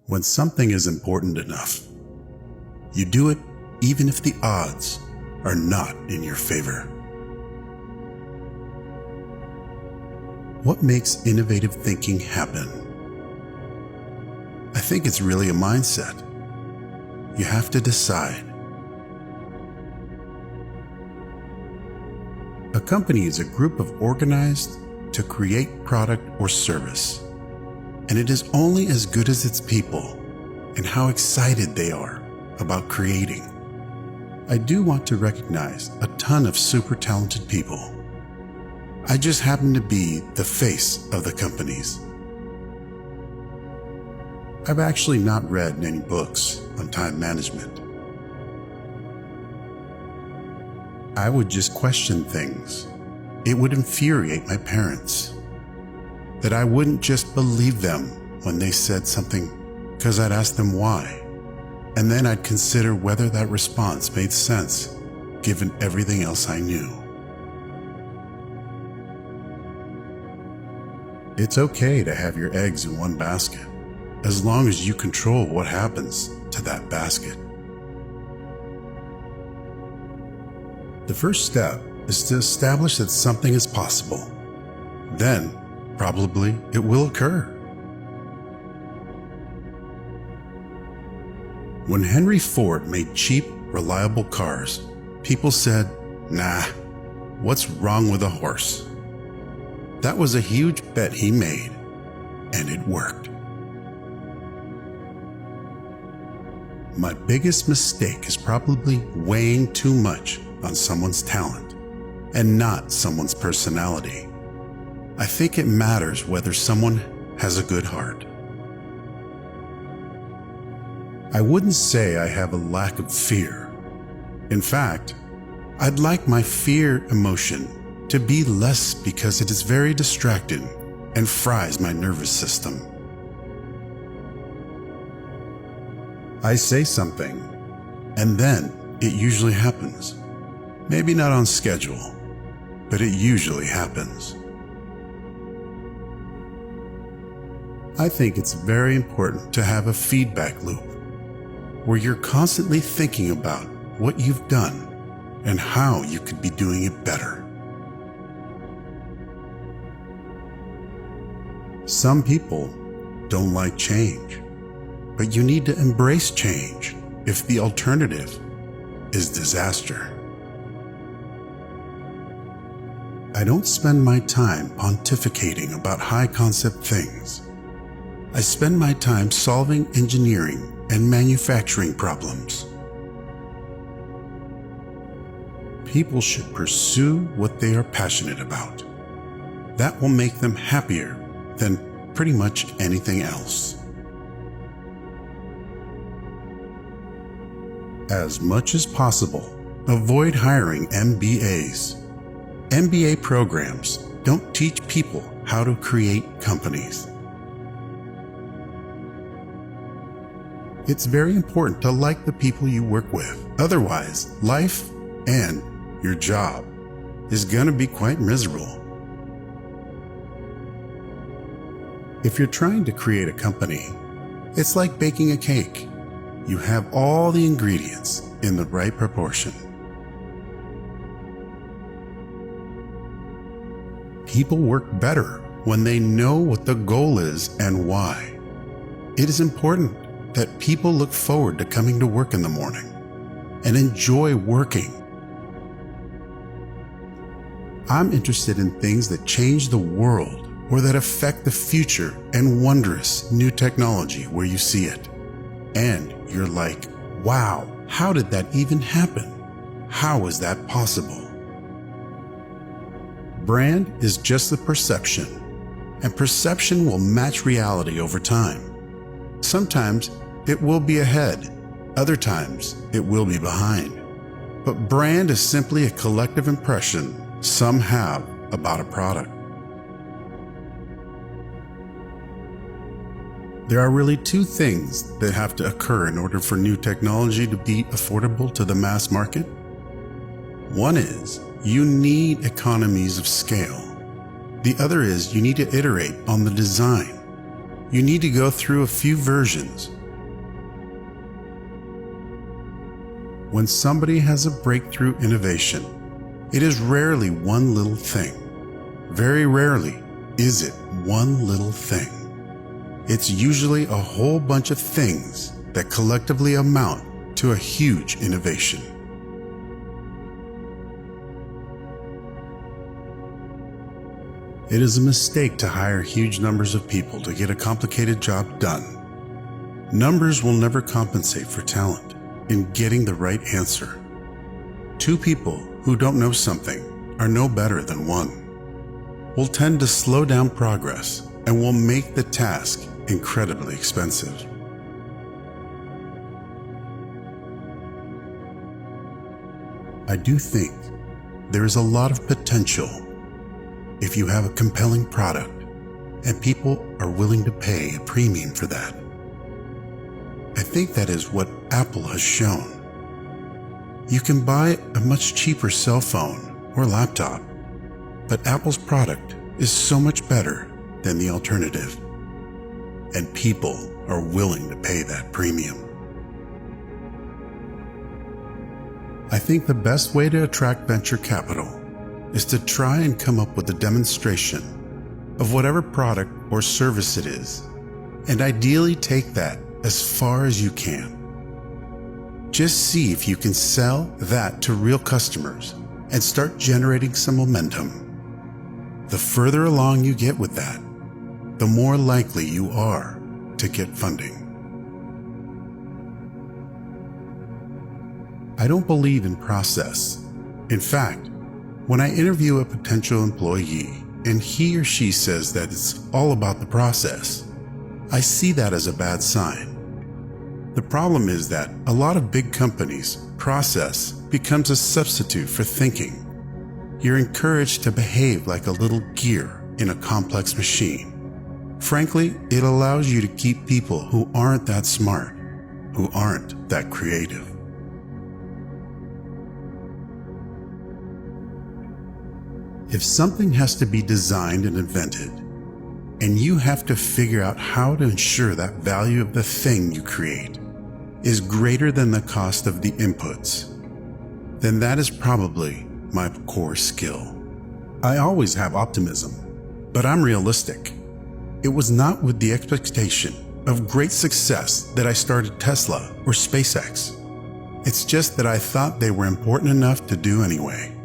When something is important enough, you do it even if the odds are not in your favor. What makes innovative thinking happen? I think it's really a mindset. You have to decide. A company is a group of organized to create product or service, and it is only as good as its people and how excited they are about creating. I do want to recognize a ton of super talented people. I just happen to be the face of the companies. I've actually not read any books on time management. I would just question things. It would infuriate my parents. That I wouldn't just believe them when they said something because I'd ask them why. And then I'd consider whether that response made sense given everything else I knew. It's okay to have your eggs in one basket, as long as you control what happens to that basket. The first step is to establish that something is possible. Then, probably, it will occur. When Henry Ford made cheap, reliable cars, people said, "Nah, what's wrong with a horse?" That was a huge bet he made, and it worked. My biggest mistake is probably weighing too much on someone's talent and not someone's personality. I think it matters whether someone has a good heart. I wouldn't say I have a lack of fear. In fact, I'd like my fear emotion to be less because it is very distracting and fries my nervous system. I say something, and then it usually happens. Maybe not on schedule, but it usually happens. I think it's very important to have a feedback loop where you're constantly thinking about what you've done and how you could be doing it better. Some people don't like change, but you need to embrace change if the alternative is disaster. I don't spend my time pontificating about high-concept things. I spend my time solving engineering and manufacturing problems. People should pursue what they are passionate about. That will make them happier than pretty much anything else. As much as possible, avoid hiring MBAs. MBA programs don't teach people how to create companies. It's very important to like the people you work with. Otherwise, life and your job is going to be quite miserable. If you're trying to create a company, it's like baking a cake. You have all the ingredients in the right proportion. People work better when they know what the goal is and why. It is important that people look forward to coming to work in the morning and enjoy working. I'm interested in things that change the world or that affect the future and wondrous new technology where you see it. And you're like, wow, how did that even happen? How is that possible? Brand is just the perception, and perception will match reality over time. Sometimes it will be ahead, other times it will be behind. But brand is simply a collective impression some have about a product. There are really two things that have to occur in order for new technology to be affordable to the mass market. One is you need economies of scale. The other is you need to iterate on the design. You need to go through a few versions When somebody has a breakthrough innovation, it is rarely one little thing. Very rarely is it one little thing. It's usually a whole bunch of things that collectively amount to a huge innovation. It is a mistake to hire huge numbers of people to get a complicated job done. Numbers will never compensate for talent in getting the right answer. Two people who don't know something are no better than one. Will tend to slow down progress and will make the task incredibly expensive. I do think there is a lot of potential if you have a compelling product and people are willing to pay a premium for that. I think that is what Apple has shown. You can buy a much cheaper cell phone or laptop, but Apple's product is so much better than the alternative, and people are willing to pay that premium. I think the best way to attract venture capital is to try and come up with a demonstration of whatever product or service it is, and ideally take that as far as you can. Just see if you can sell that to real customers and start generating some momentum. The further along you get with that, the more likely you are to get funding. I don't believe in process. In fact, when I interview a potential employee and he or she says that it's all about the process, I see that as a bad sign. The problem is that a lot of big companies' process becomes a substitute for thinking. You're encouraged to behave like a little gear in a complex machine. Frankly, it allows you to keep people who aren't that smart, who aren't that creative. If something has to be designed and invented, and you have to figure out how to ensure that value of the thing you create is greater than the cost of the inputs, then that is probably my core skill. I always have optimism, but I'm realistic. It was not with the expectation of great success that I started Tesla or SpaceX. It's just that I thought they were important enough to do anyway.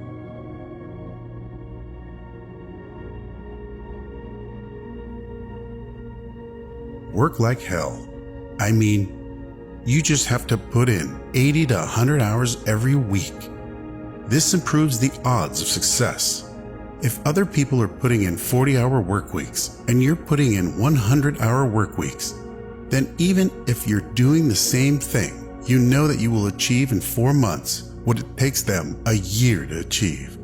Work like hell. I mean, you just have to put in 80 to 100 hours every week. This improves the odds of success. If other people are putting in 40-hour work weeks and you're putting in 100-hour work weeks, then even if you're doing the same thing, you know that you will achieve in 4 months what it takes them a year to achieve.